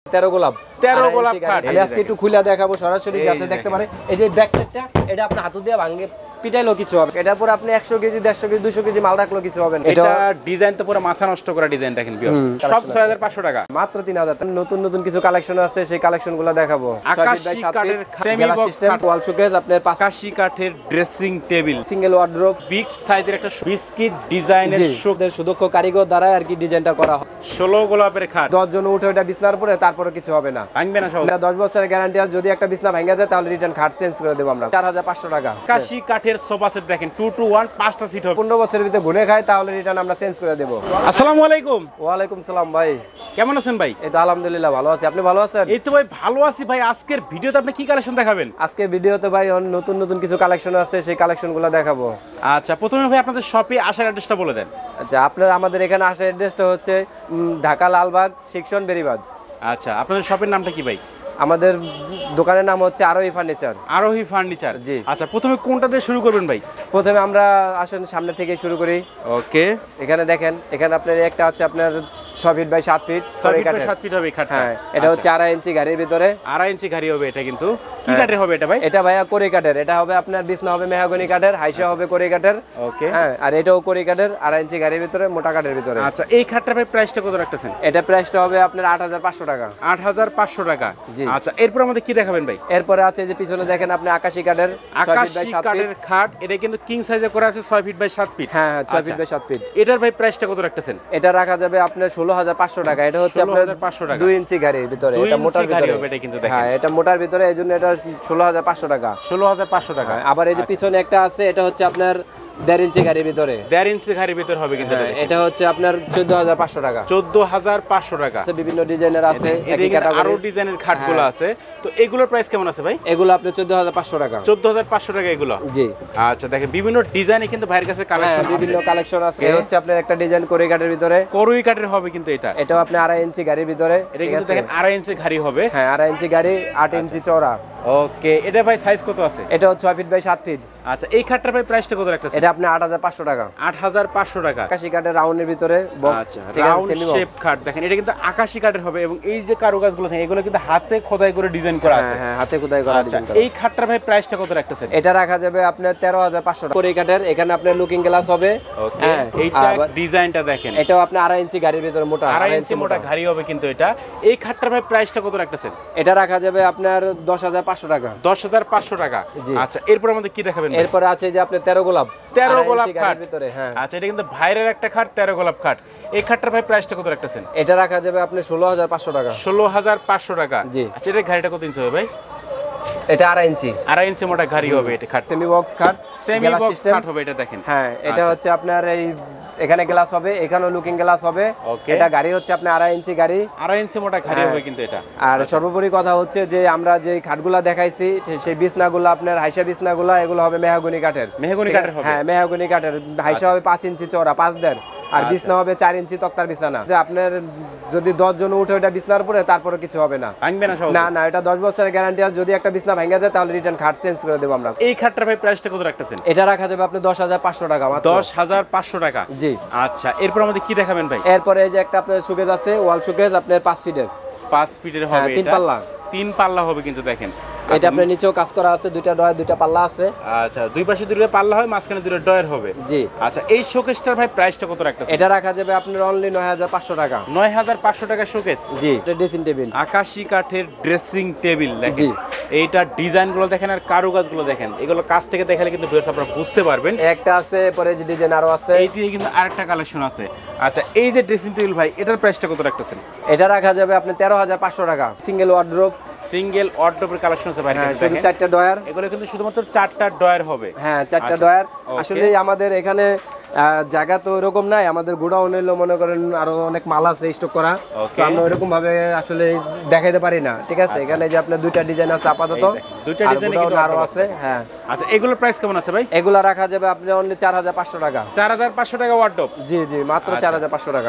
13 গোলাপ 13 গোলাপ কাঠ। আমি আজকে একটু খুলে দেখাবো সরাসরি যাতে দেখতে পারে। এই যে ব্যাক সাইডটা এটা আপনি হাত দিয়ে ভাঙে পিটাইলো কিছু হবে। এটার পর আপনি 100 কেজি 150 কেজি 200 কেজি মাল রাখলো কিছু হবে না। এটা ডিজাইন তো পুরো মাথা নষ্ট করা ডিজাইন দেখেন ভিউয়ার্স। সব 6500 টাকা। মাত্র 3000 টাকা। নতুন নতুন কিছু কালেকশন আছে, সেই কালেকশনগুলো দেখাবো। আকাশী কাঠের সেমি বক্স ওয়াল শোকেস, আপনার আকাশী কাঠের dressing table, single wardrobe, big সাইজের একটা বিস্কিট ডিজাইনের শোকেস, সুদক্ষ কারিগর দ্বারা আর কি ডিজাইনটা করা হয়। 16 গোলাপের খাট। 10 জন উঠে ওটা বিছনার পরে তারপরে কিছু হবে না, ভাঙবে না সব। 10 বছরের গ্যারান্টি আছে। যদি একটা বিছনা ভেঙে যায় তাহলে রিটার্ন খাট চেঞ্জ করে দেব আমরা। 4500 টাকা। আকাশী কাঠের সোফা সেট দেখেন 2 to 1 5টা সিট হবে। 15 বছরের ভিতরে গুনে খায় তাহলে রিটার্ন আমরা চেঞ্জ করে দেব। আসসালামু আলাইকুম। ওয়া আলাইকুম সালাম ভাই, কেমন আছেন ভাই? এই তো আলহামদুলিল্লাহ ভালো আছি। আপনি ভালো আছেন? এই তো ভাই ভালো আছি ভাই। আজকের ভিডিওতে আপনি কি কালেকশন দেখাবেন? আজকে ভিডিওতে ভাই নতুন নতুন কিছু কালেকশন আছে, সেই কালেকশনগুলো দেখাবো। আচ্ছা, প্রথমে ভাই আপনাদের শপে আসার অ্যাড্রেসটা বলে দেন। আচ্ছা, আপনার আমাদের এখানে আসার অ্যাড্রেসটা হচ্ছে ঢাকা লালবাগ সেকশন বেরিবাদ। আচ্ছা, আপনাদের শপের নামটা কি ভাই? আমাদের দোকানের নাম হচ্ছে আরোহী ফার্নিচার। আরোহী ফার্নিচার, জি। আচ্ছা, প্রথমে কোনটা দিয়ে শুরু করবেন ভাই? প্রথমে আমরা আসেন সামনে থেকে শুরু করি। ওকে, এখানে দেখেন, এখানে আপনার একটা হচ্ছে আপনার 6 feet by 7 feet. 6 feet by 7 feet হবে এই খাটটা। হ্যাঁ, এটা হচ্ছে 2.5 ইঞ্চি গাড়ির ভিতরে। 2.5 ইঞ্চি গাড়ি হবে এটা। কিন্তু কি কাঠের হবে এটা ভাই? এটা ভাইয়া কোরি কাঠের। এটা হবে আপনার বিছনা হবে মেহগনি কাঠের, হাইসা হবে কোরি কাঠের। ওকে, হ্যাঁ, আর এটাও কোরি কাঠের, 2.5 ইঞ্চি গাড়ির ভিতরে, মোটা কাঠের ভিতরে। আচ্ছা, এই খাটটার ভাই প্রাইসটা কত রাখতেছেন? এটা প্রাইসটা হবে আপনার 8500 টাকা। 8500 টাকা, জি। আচ্ছা, এরপর আমাদের কি দেখাবেন ভাই? এরপরে আছে যে পিছনে দেখেন আপনি আকাশী কাঠের, 6 ফিট বাই 7 ফিট কাঠের খাট। এটা কিন্তু কিং সাইজে করা আছে, 6 ফিট বাই 7 ফিট। হ্যাঁ, 6 ফিট বাই 7 ফিট। এটার ভাই প্রাইসটা কত রাখতেছেন? এটা রাখা যাবে আপনার 16500 টাকা। এটা হচ্ছে আপনার 16500 টাকা। 2 ইঞ্চি গাড়ির ভিতরে, এটা মোটার ভিতরে হবে এটা কিন্তু দেখেন। হ্যাঁ, এটা মোটার ভিতরে, এইজন্য এটা 16500 টাকা। 16500 টাকা। আবার এই যে পিছনে একটা আছে, এটা হচ্ছে আপনার 1.5 ইঞ্চি গাড়ির ভিতরে। 1.5 ইঞ্চি গাড়ির ভিতর হবে কিন্তু এটা হচ্ছে আপনার 14500 টাকা। 14500 টাকা। বিভিন্ন ডিজাইনের আছে, একই ক্যাটাগরি আরো ডিজাইনের খাটগুলো আছে। তো এগুলোর প্রাইস কেমন আছে ভাই? এগুলো আপনি 14500 টাকা। 14500 টাকা এগুলো, জি। আচ্ছা, দেখেন বিভিন্ন ডিজাইনে কিন্তু ভাইয়ের কাছে কালেকশন আছে, বিভিন্ন কালেকশন আছে। এই হচ্ছে আপনার একটা ডিজাইন কোরি কাঠের ভিতরে, করুই কাঠের হবে কিন্তু এটা। এটাও আপনি 2.5 ইঞ্চি গাড়ির ভিতরে। এটা কিন্তু দেখেন 2.5 ইঞ্চি গাড়ি হবে। হ্যাঁ, 2.5 ইঞ্চি গাড়ি, 8 ইঞ্চি চওড়া। ওকে, এটা ভাই সাইজ কত আছে? এটা 6 ফিট বাই 7 ফিট। আচ্ছা, এই খাটটার ভাই প্রাইসটা কত রাখতেছেন? এটা আপনি 8500 টাকা। 8500 টাকা। আকাশী কাঠের রাউন্ডের ভিতরে বক্স, আচ্ছা, ঠিক আছে, রাউন্ড সেমি শেপ বক্স। খাট দেখেন, এটা কিন্তু আকাশী কাঠের হবে এবং এই যে কারুকাজগুলো থাকে এগুলো কিন্তু হাতে খোদাই করে ডিজাইন করা আছে। হ্যাঁ, হাতে খোদাই করা ডিজাইন করা। এই খাটটার ভাই প্রাইসটা কত রাখতেছেন? এটা রাখা যাবে আপনার 13500 টাকা। কোরি কাঠের, এখানে আপনার লুকিং গ্লাস হবে। ওকে, এইটা ডিজাইনটা দেখেন, এটাও আপনি 2.5 ইঞ্চি গাড়ির ভিতরে, মোটা 2.5 ইঞ্চি মোটা গাড়ি হবে কিন্তু এটা। এই খাটটার ভাই প্রাইসটা কত রাখতেছেন? এটা রাখা যাবে আপনার 10500 টাকা। 10500 টাকা, জি। আচ্ছা, এরপর আমাদের কি দেখাবেন? এরপরে আছে যে আপনার 13 গোলাপ 13 গোলাপ খাট ভিতরে। হ্যাঁ, আচ্ছা, এটা কিন্তু ভাইরাল একটা খাট, 13 গোলাপ খাট। এই খাটটার ভাই প্রাইসটা কত রাখতেছেন? এটা রাখা যাবে আপনি 16500 টাকা। 16500 টাকা, জি। আচ্ছা, এটা গাড়িটা কত ইঞ্চি হবে ভাই? এটা 2.5 ইঞ্চি। 2.5 ইঞ্চি মোটা গাড়ি হবে এটা খাট। সেমি বক্স খাট, সেমি বক্স খাট হবে এটা দেখেন। হ্যাঁ, এটা হচ্ছে আপনার এই এখানে গ্লাস হবে, এখানেও লুকিং গ্লাস হবে। ওকে, এটা গাড়ি হচ্ছে আপনার 2.5 ইঞ্চি গাড়ি, 2.5 ইঞ্চি মোটা গাড়ি হবে কিন্তু এটা। আর সর্বোপরি কথা হচ্ছে যে আমরা যে খাটগুলা দেখাইছি সেই বিছনাগুলো আপনার হাইসা বিছনাগুলো, এগুলো হবে মেহগনি কাঠের। মেহগনি কাঠের হবে, হ্যাঁ, মেহগনি কাঠের। হাইসা হবে 5 ইঞ্চি চওড়া, 5.5, আর বিছনা হবে 4 ইঞ্চি তক্তার বিছানা। যে আপনার যদি 10 জন উঠে ওটা বিছনার পরে তারপরে কিছু হবে না, ভাঙবে না সব। না না, এটা 10 বছরের গ্যারান্টি আছে। যদি একটা বিছনা ভেঙে যায় তাহলে রিটার্ন খাট চেঞ্জ করে দেব আমরা। এই খাটটার ভাই প্রাইসটা কত রাখতেছেন? এটা রাখা যাবে আপনি 10500 টাকা মাত্র। 10500 টাকা, জি। আচ্ছা, এরপর আমাদের কি দেখাবেন ভাই? এরপরে এই যে একটা আপনার শোকেস আছে, ওয়াল শোকেস, আপনার 5 ফিটের। 5 ফিটের হবে, 3 পাল্লা। 3 পাল্লা হবে কিন্তু দেখেন। এটা আপনার নিচেও কাজ করা আছে, দুইটা ডয়ার, দুইটা পাল্লা আছে। আচ্ছা, দুই পাশে দুইটা পাল্লা হয়, মাঝখানে দুইটা ডয়ার হবে, জি। আচ্ছা, এই শোকেসটার ভাই প্রাইসটা কত রাখতেছেন? এটা রাখা যাবে আপনার অনলি 9500 টাকা। 9500 টাকা শোকেস, জি। এটা ড্রেসিং টেবিল, আকাশী কাঠের ড্রেসিং টেবিল দেখেন। জি। এইটা ডিজাইনগুলো দেখেন আর কারুকাজগুলো দেখেন, এগুলো কাছ থেকে দেখালে কিন্তু ভিউয়ার্স আপনারা বুঝতে পারবেন। একটা আছে, পরে যে ডিজাইন আরো আছে। এই দিয়ে কিন্তু আরেকটা কালেকশন আছে। আচ্ছা, এই যে ড্রেসিং টেবিল ভাই, এটার প্রাইসটা কত রাখতেছেন? এটা রাখা যাবে আপনি 13500 টাকা। সিঙ্গেল ওয়ার্ড্রোব, সিঙ্গেল ওয়ার্ডরোবের কালেকশন আছে ভাই, শুধু 4টা ডয়ার। এগুলো কিন্তু শুধুমাত্র 4টা ডয়ার হবে। হ্যাঁ, 4টা ডয়ার। আসলে আমাদের এখানে জায়গা তো এরকম নাই, আমাদের গোডাউন এলো মনে করেন আরো অনেক মাল আছে স্টক করা, তো আমরা এরকম ভাবে আসলে দেখাইতে পারি না, ঠিক আছে। এখানে যে আপনার দুইটা ডিজাইন আছে আপাতত, দুইটা ডিজাইন কিন্তু আরো আছে। হ্যাঁ, আচ্ছা, এগুলোর প্রাইস কেমন আছে ভাই? এগুলা রাখা যাবে আপনি অনলি 4500 টাকা। 4500 টাকা ওয়ার্ডরোব, জি জি, মাত্র 4500 টাকা।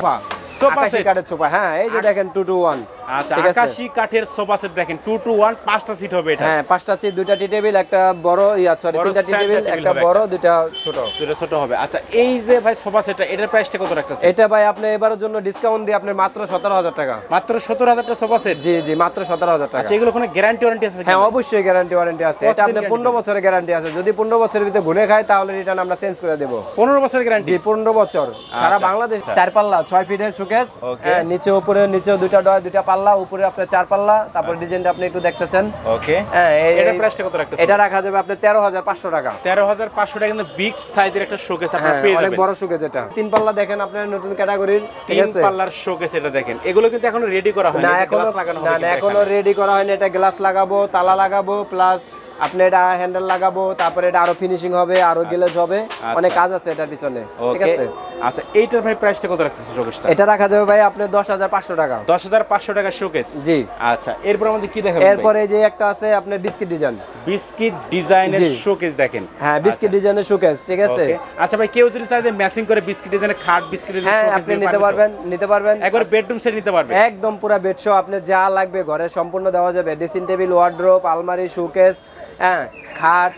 সোফা আকাশি সেট কাঠের সোফা, হ্যাঁ এই যে দেখেন 2 to 1। আচ্ছা, ঠিক আছে? আকাশি কাঠের সোফা সেট দেখেন 2 to 1, 5টা সিট হবে এটা। হ্যাঁ 5টা চেয়ার, 2টা টি টেবিল, একটা বড় সরি বড় 3টা টি center টেবিল, table একটা হবে বড়, 2টা ছোট। দুটো ছোট হবে। আচ্ছা, এই যে ভাই সোফা সেটটা, এটার প্রাইসটা কত রাখতেছেন? এটা ভাই আপনি এবারের জন্য ডিসকাউন্ট দিয়ে আপনি মাত্র 17000 টাকা। মাত্র 17000 টাকা সোফা সেট? জি জি, মাত্র 17000 টাকা। আচ্ছা, এগুলো কোনো গ্যারান্টি ওয়ারেন্টি আছে? হ্যাঁ অবশ্যই গ্যারান্টি ওয়ারেন্টি আছে। এটা আপনার 15 বছরের গ্যারান্টি আছে। যদি 15 বছরের ভিতরে গুনে খায় তাহলে রিটার্ন আমরা চেঞ্জ করে দেব। 15 বছরের গ্যারান্টি? জি 15 বছর সারা বাংলাদেশ। 4 পাল্লা 6 ফিটের শোকেস, হ্যাঁ নিচে উপরে, নিচে 2টা ডয়ার, 2টা পাল্লা, উপরে আপনার 4 পাল্লা। তারপর ডিজাইনটা আপনি একটু দেখতেছেন। ওকে, হ্যাঁ এটার প্রাইসটা কত রাখতেছেন? এটা রাখা যাবে আপনি 13500 টাকা। 13500 টাকা কিন্তু বিগ সাইজের একটা শোকেস আপনারা পেয়ে যাবেন। অনেক বড় শোকেস এটা। 3 পাল্লা দেখেন আপনার নতুন ক্যাটাগরির, ঠিক আছে? 3 পাল্লার শোকেস এটা দেখেন। এগুলো কিন্তু এখনো রেডি করা হয়নি, না এটা এখনো গ্লাস লাগানো হবে। না এখনো রেডি করা হয়নি। এটা গ্লাস লাগাবো, তালা লাগাবো, প্লাস আপনি এটা হ্যান্ডেল লাগাবো, তারপরে এটা আরো ফিনিশিং হবে, আরো গ্লেজ হবে, অনেক কাজ আছে এটার পিছনে, ঠিক আছে? আচ্ছা, এইটার ভাই প্রাইসটা কত রাখতেছেন শোকেসটা? এটা রাখা যাবে ভাই আপনি 10500 টাকা। 10500 টাকা শোকেস? জি। আচ্ছা, এরপর আমাদের কি দেখাবেন? এরপরে এই যে একটা আছে আপনার বিস্কিট ডিজাইন। বিস্কিট ডিজাইনের শোকেস দেখেন। হ্যাঁ বিস্কিট ডিজাইনের শোকেস, ঠিক আছে? আচ্ছা ভাই, কেউ যদি চায় যে ম্যাচিং করে বিস্কিট ডিজাইনের খাট, বিস্কিট ডিজাইনের হ্যাঁ শোকেস আপনি নিতে পারবেন, নিতে পারবেন। একবার বেডরুম সেট নিতে পারবেন, একদম পুরো বেড শো আপনি যা লাগবে ঘরে সম্পূর্ণ দেওয়া যাবে। ড্রেসিং টেবিল, ওয়ার্ড্রোব, আলমারি, শোকেস, হ্যাঁ খাট,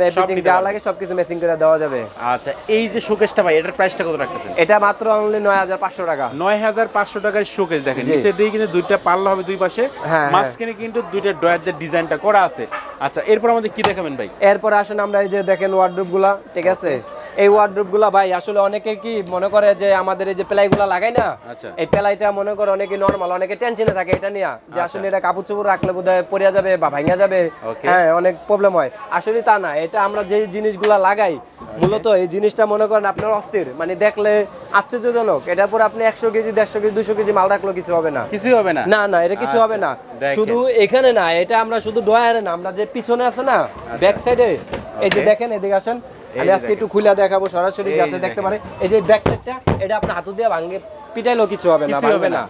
এভরিথিং যা লাগে সবকিছু ম্যাচিং করে দেওয়া যাবে। আচ্ছা, এই যে শোকেসটা ভাই, এটার প্রাইসটা কত রাখতেছেন? এটা মাত্র অনলি 9500 টাকা। 9500 টাকার শোকেস দেখেন। নিচে দিয়ে কিন্তু দুইটা পাল্লা হবে দুই পাশে, হ্যাঁ, মাঝখানে কিন্তু দুইটা ডয়ারদের ডিজাইনটা করা আছে। আচ্ছা, এরপর আমাদের কি দেখাবেন ভাই? এরপর আসেন আমরা এই যে দেখেন ওয়ার্ড্রোব গুলা, ঠিক আছে? এই ওয়ার্ড্রোব গুলা ভাই আসলে অনেকে কি মনে করে যে আমাদের এই যে প্লাই গুলা লাগাই না, আচ্ছা, এই প্লাইটা মনে করে অনেকে নরমাল, অনেকে টেনশনে থাকে এটা নিয়ে যে আসলে এটা কাপড় চোপড় রাখলে বোধহয় পড়ে যাবে বা ভাঙা যাবে, হ্যাঁ অনেক প্রবলেম হয়। আসলে তা না, এটা আমরা যে জিনিসগুলা লাগাই মূলত এই জিনিসটা মনে করেন আপনার অস্থির, মানে দেখলে আশ্চর্যজনক। এটার পর আপনি 100 কেজি 150 কেজি 200 কেজি মাল রাখলেও কিছু হবে না, কিছু হবে না। না না এটা কিছু হবে না। শুধু এখানে না, এটা আমরা শুধু ডয়ারে না, আমরা যে পিছনে আছে না ব্যাক সাইডে, এই যে দেখেন এদিকে আসেন, আমি আজকে একটু খুলে দেখাবো সরাসরি যাতে দেখতে পারে। এই যে ব্যাক সাইডটা, এটা আপনি হাত দিয়ে ভাঙে পিটাইলেও কিছু হবে না, ভাঙবে না।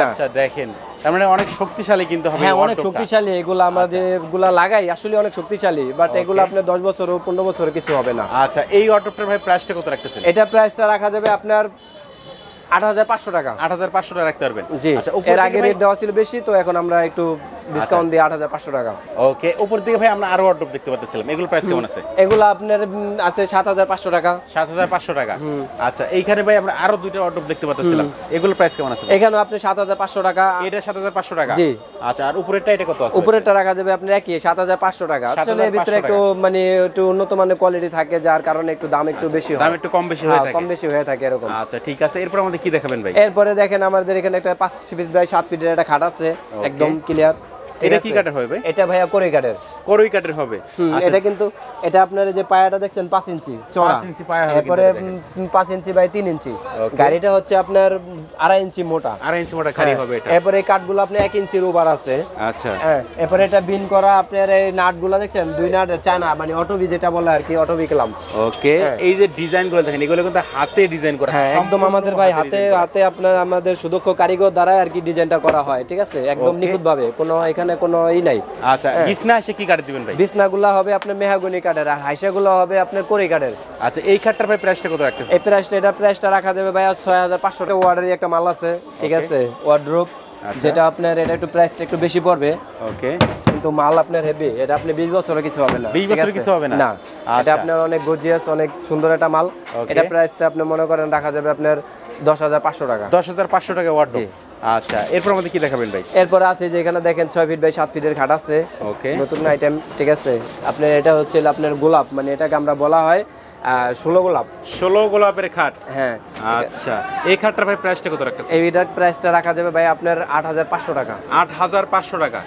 আচ্ছা দেখেন, তার মানে অনেক শক্তিশালী কিন্তু হবে। হ্যাঁ অনেক শক্তিশালী এগুলা, আমরা যেগুলা লাগাই আসলে অনেক শক্তিশালী, বাট এগুলো আপনার 10 বছর ও 15 বছর কিছু হবে না। আচ্ছা, এই অটোটার ভাই প্রাইসটা কত রাখতেছেন? এটা প্রাইসটা রাখা যাবে আপনার 8500 টাকা। 8500 টাকা রাখতে পারবেন? জি। আচ্ছা, এর আগে রেট দেওয়া ছিল বেশি, তো এখন আমরা একটু ডিসকাউন্ট দিয়ে 8500 টাকা। ওকে, উপর দিকে ভাই আমরা আরো অর্ডার দেখতে পাচ্ছিলাম, এগুলো প্রাইস কেমন আছে? এগুলো আপনার আছে 7500 টাকা। 7500 টাকা। আচ্ছা, এইখানে ভাই আমরা আরো দুইটা অর্ডার দেখতে পাচ্ছিলাম, এগুলো প্রাইস কেমন আছে? এখানে আপনি 7500 টাকা। এটা 7500 টাকা? জি। আচ্ছা, আর উপরেরটা এটা কত আছে? উপরেরটা রাখা যাবে আপনার একই 7500 টাকা। আসলে এর ভিতরে একটু মানে একটু উন্নত মানের কোয়ালিটি থাকে, যার কারণে একটু দাম একটু বেশি হয়, দাম একটু কম বেশি হয়ে থাকে। কম বেশি হয়ে থাকে এরকম। আচ্ছা ঠিক আছে, এরপর আমাদের কি দেখাবেন ভাই? এরপরে দেখেন আমাদের এখানে একটা 5 ফিট বাই 7 ফিটের একটা খাট আছে, একদম ক্লিয়ার। এটা কি কাঠের হবে ভাই? এটা ভাইয়া কোরই কাঠের। কোরই কাঠের হবে। এটা কিন্তু এটা আপনার যে পায়াটা দেখছেন 5 ইঞ্চি চওড়া, 5 ইঞ্চি পায়া হবে। এরপরে 5 ইঞ্চি বাই 3 ইঞ্চি। গাড়িটা হচ্ছে আপনার 2.5 ইঞ্চি মোটা, 2.5 ইঞ্চি মোটা গাড়ি হবে এটা। এরপরে এই কাঠগুলো আপনি 1 ইঞ্চির ওভার আছে। আচ্ছা, হ্যাঁ, এরপরে এটা বিন করা আপনার এই নাটগুলো দেখছেন, দুই নাট চায়না, মানে অটোবি যেটা বলে আর কি, অটোবি কলাম। ওকে, এই যে ডিজাইনগুলো দেখেন, এগুলো কিন্তু হাতে ডিজাইন করা। হ্যাঁ একদম আমাদের ভাই হাতে আপনার আমাদের সুদক্ষ কারিগর দ্বারা আর কি ডিজাইনটা করা হয়, ঠিক আছে? একদম নিখুঁত ভাবে, কোনো এখানে কোনো ই নাই। আচ্ছা, বিছনা এসে কি কাঠ দিবেন ভাই? বিছনাগুলো হবে আপনার মেহগনি কাঠের, আর হাইসাগুলো হবে আপনার কোরই কাঠের। আচ্ছা, এই খাটটার ভাই প্রাইসটা কত রাখতেছেন? এই প্রাইসটা, এটা প্রাইসটা রাখা যাবে ভাই 6500 টাকা। ওয়ার্ডের একটা মাল আছে, ঠিক আছে? ওয়ার্ড্রোব, যেটা আপনার এটা একটু প্রাইসটা একটু বেশি পড়বে। ওকে, কিন্তু মাল আপনার হেভি, এটা আপনি 20 বছরের কিছু হবে না। 20 বছরের কিছু হবে না? না, এটা আপনার অনেক গর্জিয়াস, অনেক সুন্দর একটা মাল। এটা প্রাইসটা আপনি মনে করেন রাখা যাবে আপনার 10500 টাকা। 10500 টাকা ওয়ার্ড্রোব। আচ্ছা, এরপর আমাদের কি দেখাবেন ভাই? এরপর আছে যে এখানে দেখেন 6 ফিট বাই 7 ফিটের খাট আছে। ওকে, নতুন আইটেম, ঠিক আছে? আপনার এটা হচ্ছে আপনার গোলাপ, মানে এটাকে আমরা বলা হয় 16 গোলাপ। 16 গোলাপের খাট? হ্যাঁ। আচ্ছা, এই খাটটার ভাই প্রাইসটা কত রাখতেছেন? এইটার প্রাইসটা রাখা যাবে ভাই আপনার 8500 টাকা। 8500 টাকা।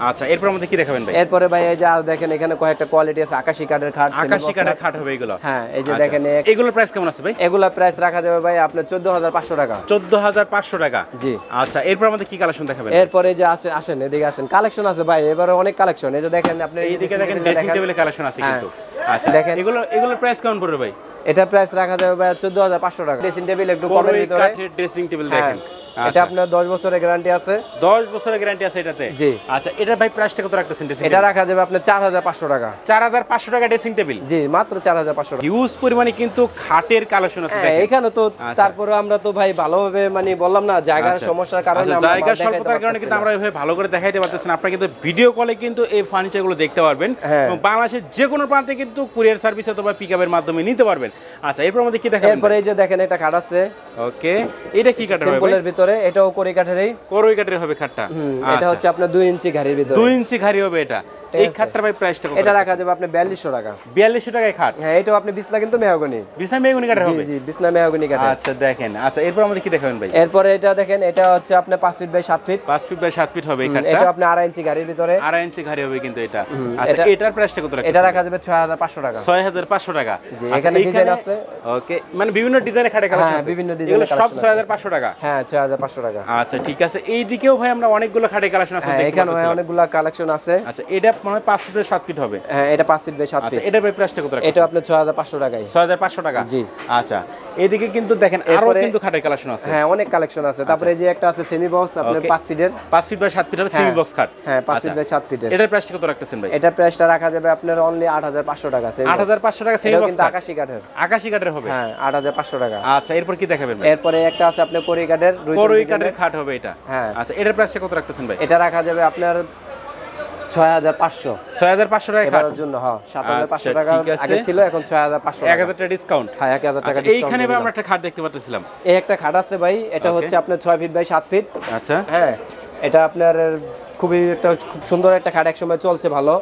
আচ্ছা, এরপর আমাদের কি দেখাবেন ভাই? এরপরে ভাই এই যে আর দেখেন এখানে কয়েকটা কোয়ালিটি আছে, আকাশি কাঠের খাট। আকাশি কাঠের খাট হবে এগুলো? হ্যাঁ, এই যে দেখেন এগুলোর প্রাইস কেমন আছে ভাই? এগুলোর প্রাইস রাখা যাবে ভাই আপনার 14500 টাকা। 14500 টাকা? জি। আচ্ছা, এরপর আমাদের কি কালেকশন দেখাবেন? এরপরে যে আছে, আসেন এদিকে আসেন, কালেকশন আছে ভাই এবারে অনেক কালেকশন। এই যে দেখেন আপনি এইদিকে দেখেন ড্রেসিং টেবিলের কালেকশন আছে কিন্তু। আচ্ছা, দেখেন এগুলোর প্রাইস কেমন পড়বে ভাই? এটা প্রাইস রাখা যাবে ভাই 14500 টাকা। ড্রেসিং টেবিল একটু কমের ভিতরে, কাঠের ড্রেসিং টেবিল দেখেন। এটা আপনার 10 বছরের গ্যারান্টি আছে। 10 বছরের গ্যারান্টি আছে এটাতে? জি। আচ্ছা, এটা ভাই প্রাইসটা কত রাখতেছেন? এটা রাখা যাবে আপনার 4500 টাকা। 4500 টাকা ড্রেসিং টেবিল? জি, মাত্র 4500 টাকা। হিউজ পরিমাণে কিন্তু খাটের কালেকশন আছে দেখেন। এখানে তো তারপরে আমরা তো ভাই ভালোভাবে মানে বললাম না, জায়গার সমস্যার কারণে আমরা জায়গার স্বল্পতার কারণে কিন্তু আমরা এভাবে ভালো করে দেখাইতে পারতেছি না। আপনারা কিন্তু ভিডিও কলে কিন্তু এই ফার্নিচারগুলো দেখতে পারবেন এবং বাংলাদেশের যে কোনো প্রান্তে কিন্তু কুরিয়ার সার্ভিস অথবা পিকআপের মাধ্যমে নিতে পারবেন। আচ্ছা, এরপর আমাদের কি দেখাবেন? এরপরে এই যে দেখেন এটা খাট আছে। ওকে, এটা কি কাঠের হবে? সিম্পলের ভিতরে, এটাও কোরি কাঠেরই। কোরি কাঠের হবে খাটটা? এটা হচ্ছে আপনার 2 ইঞ্চি ঘাড়ির ভিতরে। 2 ইঞ্চি ঘাড়ি হবে এটা। এই খাটটার ভাই প্রাইসটা কত? এটা রাখা যাবে আপনি 4200 টাকা। 4200 টাকায় খাট? হ্যাঁ, এটাও আপনি বিছনা কিন্তু মেহগনি। বিছনা মেহগনি কাঠের হবে? জি, বিছনা মেহগনি কাঠের। আচ্ছা দেখেন। আচ্ছা, এরপর আমাদের কি দেখাবেন ভাই? এরপরে এটা দেখেন, এটা হচ্ছে আপনি 5 feet by 7 feet. 5 feet by 7 feet হবে এই খাটটা। এটা আপনি 2.5 ইঞ্চি ঘাড়ির ভিতরে। 2.5 ইঞ্চি ঘাড়ি হবে কিন্তু এটা। আচ্ছা, এটার প্রাইসটা কত রাখছেন? এটা রাখা যাবে 6500 টাকা। 6500 টাকা। জি, এখানে ডিজাইন আছে। ওকে, মানে বিভিন্ন ডিজাইনের খাটে কালেকশন আছে? হ্যাঁ, বিভিন্ন ডিজাইনের কালেকশন। সব 6500 টাকা? হ্যাঁ, 6500 টাকা। আচ্ছা, ঠিক আছে। এই দিকেও ভাই আমরা অনেকগুলো খাটে কালেকশন আছে দেখতে পাচ্ছি। এখানে অনেকগুলো কালেকশন আছে। আচ্ছা, এটা মানে 5 ফিট বাই 7 ফিট হবে? হ্যাঁ, এটা 5 ফিট বাই 7 ফিট। আচ্ছা, এটার ভাই প্রাইসটা কত রাখছেন? এটা আপনি 6500 টাকায়। 6500 টাকা? জি। আচ্ছা, এইদিকে কিন্তু দেখেন আরো কিন্তু খাটের কালেকশন আছে। হ্যাঁ, অনেক কালেকশন আছে। তারপরে এই যে একটা আছে সেমি বক্স, আপনি 5 ফিটের। 5 ফিট বাই 7 ফিট হবে সেমি বক্স খাট? হ্যাঁ, 5 ফিট বাই 7 ফিটের। এটার প্রাইসটা কত রাখতেছেন ভাই? এটা প্রাইসটা রাখা যাবে আপনার অনলি 8500 টাকা। 8500 টাকা সেমি বক্স কিন্তু আকাশী কাঠের। আকাশী কাঠের হবে? হ্যাঁ, 8500 টাকা। আচ্ছা, এরপর কি দেখাবেন ভাই? এরপরে একটা আছে আপনার কোরি কাঠের। কোরি কাঠের খাট হবে এটা? হ্যাঁ। আচ্ছা, এটার প্রাইসটা কত রাখতেছেন ভাই? এটা রাখা যাবে আপনার 6500। 6500 টাকা খাট? এর জন্য হ্যাঁ, 7500 টাকা আগে ছিল, এখন 6500 টাকা। 1000 টাকা ডিসকাউন্ট? হ্যাঁ, 1000 টাকা আচ্ছা, ডিসকাউন্ট। এইখানে ভাই আমরা একটা খাট দেখতে পাচ্ছিলাম। এই একটা খাট আছে ভাই, এটা হচ্ছে আপনার 6 ফিট বাই 7 ফিট। আচ্ছা। হ্যাঁ, এটা আপনার খুব সুন্দর একটা খাট, একসময় চলছে ভালো,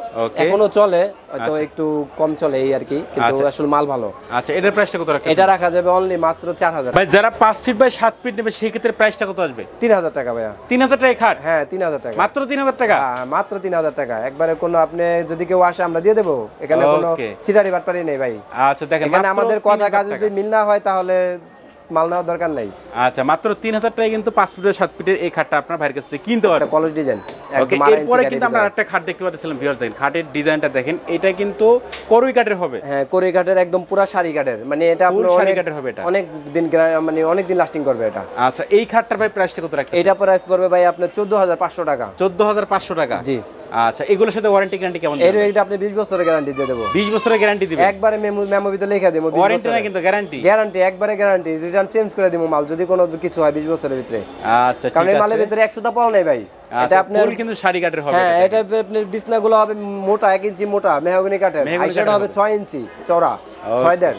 এখনো চলে, হয়তো একটু কম চলে এই আর কি, কিন্তু আসলে মাল ভালো। আচ্ছা, এটার প্রাইসটা কত রাখছেন? এটা রাখা যাবে অনলি মাত্র 4000। ভাই, যারা 5 ফিট বাই 7 ফিট নেবে সেই ক্ষেত্রে প্রাইসটা কত আসবে? 3000 টাকা ভাইয়া। 3000 টাকা খাট? হ্যাঁ, 3000 টাকা। মাত্র 3000 টাকা? হ্যাঁ, মাত্র 3000 টাকা। একবারে কোনো আপনি যদি কেউ আসে আমরা দিয়ে দেবো, এখানে কোনো চিটারি বাটপারি নেই ভাই। আচ্ছা দেখেন, এখানে আমাদের কথা কাজ যদি মিল না হয় তাহলে মাল নেওয়ার দরকার নাই। আচ্ছা, মাত্র 3000 টাকায় কিন্তু 5 ফিট বাই 7 ফিটের এই খাটটা আপনার ভাইয়ের কাছ থেকে কিনতে পারবেন। কলস ডিজাইন ওকে, এরপরে কিন্তু আমরা আরেকটা খাট দেখতে পাচ্ছিলাম ভিউয়ার্স, দেখেন খাটের ডিজাইনটা দেখেন, এটা কিন্তু কোরি কাঠের হবে? হ্যাঁ, কোরি কাঠের, একদম পুরা শাড়ি কাঠের, মানে এটা আপনার শাড়ি কাঠের হবে। এটা অনেক দিন মানে অনেক দিন লাস্টিং করবে এটা। আচ্ছা, এই খাটটার ভাই প্রাইসটা কত রাখছেন? এটা প্রাইস পড়বে ভাই আপনার 14500 টাকা। 14500 টাকা? জি। আচ্ছা, এগুলোর সাথে ওয়ারেন্টি গ্যারান্টি কেমন? এটা আপনি 20 বছরের গ্যারান্টি দিয়ে দেব। 20 বছরের গ্যারান্টি দিবেন? একবারে মেমো ভিতরে লিখে দেব। ওয়ারেন্টি না কিন্তু, গ্যারান্টি? গ্যারান্টি, একবারে গ্যারান্টি। রিটার্ন চেঞ্জ করে দেব মাল যদি কোনো কিছু হয় 20 বছরের ভিতরে। আচ্ছা, ঠিক আছে। কারণ এই মালের ভিতরে 100 টা পল নেই ভাই। এটা আপনার ফুল কিন্তু শাড়ি কাঠের হবে? হ্যাঁ, এটা আপনার বিছনাগুলো হবে মোটা, 1 ইঞ্চি মোটা মেহগনি কাঠের। আইসাটা হবে 6 ইঞ্চি চওড়া, 6.5।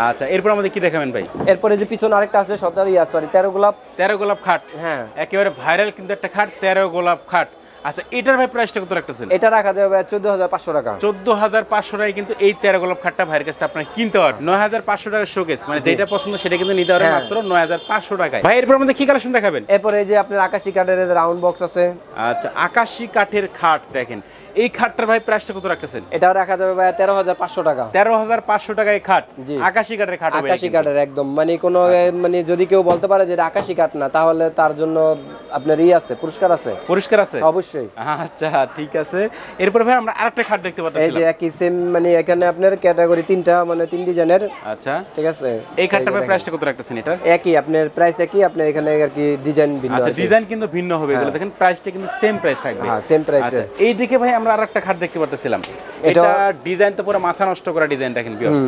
আচ্ছা, এরপর আমাদের কি দেখাবেন ভাই? এরপরে যে পিছনে আরেকটা আছে 13 গোলাপ। 13 গোলাপ খাট? হ্যাঁ, একেবারে ভাইরাল কিন্তু একটা খাট, 13 গোলাপ খাট। আচ্ছা, এটার ভাই প্রাইসটা কত রাখতেছেন? এটা রাখা যাবে 14500 টাকা। 14500 টাকায় কিন্তু এই 13 গোলাপ খাটটা ভাইয়ের কাছে আপনারা কিনতে পারবেন। 9500 টাকা শোকেস, মানে যেটা পছন্দ সেটা কিন্তু নিতে পারবেন মাত্র 9500 টাকায়। ভাই, এরপর আমাদের কি কালেকশন দেখাবেন? এরপরে এই যে আপনার আকাশী কাঠের রাউন্ড বক্স আছে। আচ্ছা, আকাশী কাঠের খাট দেখেন, এই খাটটার ভাই প্রাইসটা কত রাখতেছেন? এটা রাখা যাবে ভাই 13500 টাকা। 13500 টাকায় খাট? আকাশী কাঠের খাট হবে? আকাশী কাঠের একদম, মানে কোনো মানে যদি কেউ বলতে পারে যে এটা আকাশী কাঠ না, তাহলে তার জন্য আপনার আছে, পুরস্কার আছে। পুরস্কার আছে? অবশ্যই। আচ্ছা, ঠিক আছে। এরপর ভাই আমরা আরেকটা খাট দেখতে পাচ্ছি। এই যে একই সেম, মানে এখানে আপনার ক্যাটাগরি 3টা, মানে 3 ডিজাইনের। আচ্ছা, ঠিক আছে। এই খাটটার ভাই প্রাইসটা কত রাখতেছেন? এটা একই, আপনার প্রাইস একই, আপনি এখানে আর কি ডিজাইন ভিন্ন। আচ্ছা, ডিজাইন কিন্তু ভিন্ন হবে এগুলো, দেখেন প্রাইসটা কিন্তু সেম প্রাইস থাকবে। হ্যাঁ, সেম প্রাইসে। আচ্ছা, এই দিকে ভাই আমরা আরেকটা খাট দেখতে পাচ্ছিলাম, এটা ডিজাইন তো পুরো মাথা নষ্ট করা ডিজাইন দেখেন ভিউয়ার্স।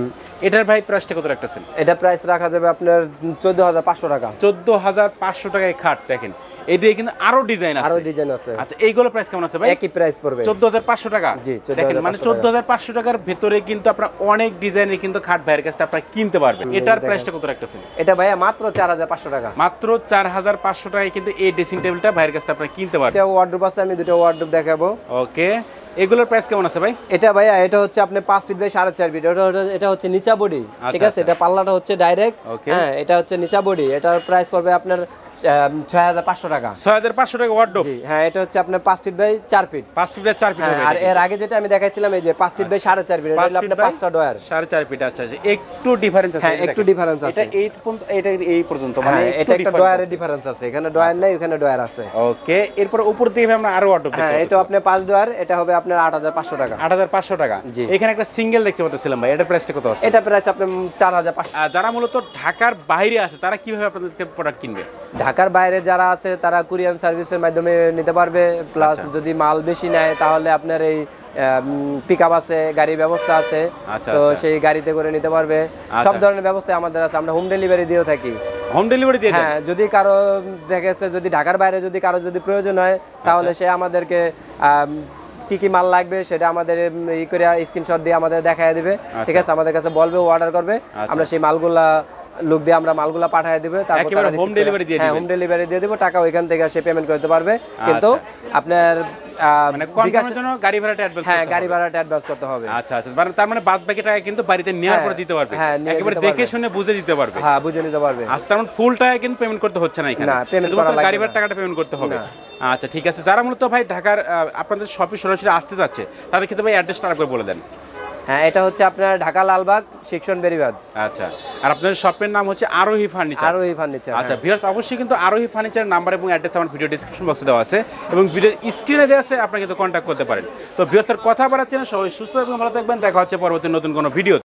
এটার ভাই প্রাইসটা কত রাখতেছেন? এটা প্রাইস রাখা যাবে আপনার 14500 টাকা। 14500 টাকায় খাট দেখেন, এদিকে কিন্তু আরো ডিজাইন আছে। আরো ডিজাইন আছে। আচ্ছা, এইগুলো প্রাইস কেমন আছে ভাই? একই প্রাইস পড়বে 14500 টাকা। জি, দেখেন, মানে 14500 টাকার ভিতরে কিন্তু আপনারা অনেক ডিজাইনের কিন্তু খাট ভাইয়ের কাছে আপনারা কিনতে পারবেন। এটার প্রাইসটা কত রাখতেছেন? এটা ভাইয়া মাত্র 4500 টাকা। মাত্র 4500 টাকায় কিন্তু এই ড্রেসিং টেবিলটা ভাইয়ের কাছে আপনারা কিনতে পারবেন। এটা ওয়ার্ডরোব আছে, আমি দুটো ওয়ার্ডরোব দেখাবো। ওকে, এগুলোর প্রাইস কেমন আছে ভাই? এটা ভাইয়া, এটা হচ্ছে আপনি 5 ফিট বাই 4.5 ফিট। এটা হচ্ছে নিচা বডি, ঠিক আছে। এটা পাল্লাটা হচ্ছে ডাইরেক্ট। হ্যাঁ, এটা হচ্ছে নিচা বডি। এটার প্রাইস পড়বে আপনার 6500 টাকা। 6500 টাকা ওয়ার্ডরোব? জি হ্যাঁ, এটা হচ্ছে আপনার 5 feet by 4 feet. 5 feet by 4 feet হবে। আর এর আগে যেটা আমি দেখাইছিলাম এই যে 5 ফিট বাই 4.5 ফিট, এটা হলো আপনার 5টা ডয়ার। 4.5 ফিট। আচ্ছা, একটু ডিফারেন্স আছে। হ্যাঁ, একটু ডিফারেন্স আছে। এটা এই পর্যন্ত, মানে এটা একটা ডয়ারের ডিফারেন্স আছে। এখানে ডয়ার নাই, ওখানে ডয়ার আছে। ওকে, এরপর উপর দিকে আমরা আরো ওয়ার্ডরোব দেখতে পাচ্ছি। হ্যাঁ, এটা আপনি 5 ডয়ার, এটা হবে আপনার 8500 টাকা। 8500 টাকা। এখানে একটা সিঙ্গেল দেখতে পাচ্ছিলাম ভাই, এটার প্রাইসটা কত আছে? এটা প্রাইস আপনার 4500। যারা মূলত ঢাকার বাইরে আছে তারা কিভাবে আপনাদের প্রোডাক্ট কিনবে? ঢাকার বাইরে যারা আছে তারা কুরিয়ার সার্ভিসের মাধ্যমে নিতে পারবে, প্লাস যদি মাল বেশি নেয় তাহলে আপনার এই পিকআপ আছে, গাড়ির ব্যবস্থা আছে, তো সেই গাড়িতে করে নিতে পারবে। সব ধরনের ব্যবস্থা আমাদের আছে, আমরা হোম ডেলিভারি দিয়েও থাকি। হোম ডেলিভারি দিয়ে? হ্যাঁ, যদি কারো দেখেছে যদি ঢাকার বাইরে যদি কারো যদি প্রয়োজন হয় তাহলে সে আমাদেরকে কি কি মাল লাগবে সেটা আমাদের ই করে স্ক্রিনশট দিয়ে আমাদের দেখায় দিবে, ঠিক আছে, আমাদের কাছে বলবে, অর্ডার করবে, আমরা সেই মালগুলা লোক দিয়ে আমরা মালগুলা পাঠিয়ে দিবে, তারপর তারা হোম ডেলিভারি দিয়ে দিবে। হ্যাঁ, হোম ডেলিভারি দিয়ে দিব, টাকা ওইখান থেকে সে পেমেন্ট করতে পারবে, কিন্তু আপনার মানে কনফার্মের জন্য গাড়ি ভাড়াটা অ্যাডভান্স, হ্যাঁ গাড়ি ভাড়াটা অ্যাডভান্স করতে হবে। আচ্ছা আচ্ছা, মানে তার মানে বাদ বাকি টাকা কিন্তু বাড়িতে নেওয়ার পরে দিতে পারবে, একেবারে দেখে শুনে বুঝে দিতে পারবে। হ্যাঁ, বুঝে নিতে পারবে। আচ্ছা, তার মানে ফুল টাকা কিন্তু পেমেন্ট করতে হচ্ছে না এখানে, না পেমেন্ট করা লাগবে, গাড়ি ভাড়ার টাকাটা পেমেন্ট করতে হবে। আচ্ছা ঠিক আছে, যারা মূলত ভাই ঢাকার আপনাদের শপে সরাসরি আসতে যাচ্ছে তাদের ক্ষেত্রে ভাই অ্যাড্রেসটা আরেকবার বলে দেন। হ্যাঁ, এটা হচ্ছে আপনার ঢাকা লালবাগ সেকশন বেরিবাদ। আচ্ছা, আর আপনাদের শপের নাম হচ্ছে আরোহী ফার্নিচার? আরোহী ফার্নিচার। আচ্ছা ভিউয়ার্স, অবশ্যই কিন্তু আরোহী ফার্নিচার নাম্বার এবং অ্যাড্রেস আমার ভিডিও ডেসক্রিপশন বক্সে দেওয়া আছে এবং ভিডিওর স্ক্রিনে দেওয়া আছে, আপনারা কিন্তু কন্ট্যাক্ট করতে পারেন। তো ভিউয়ার্স, কথা বাড়াচ্ছেন, সবাই সুস্থ এবং ভালো থাকবেন, দেখা হচ্ছে পরবর্তী নতুন কোনো ভিডিও।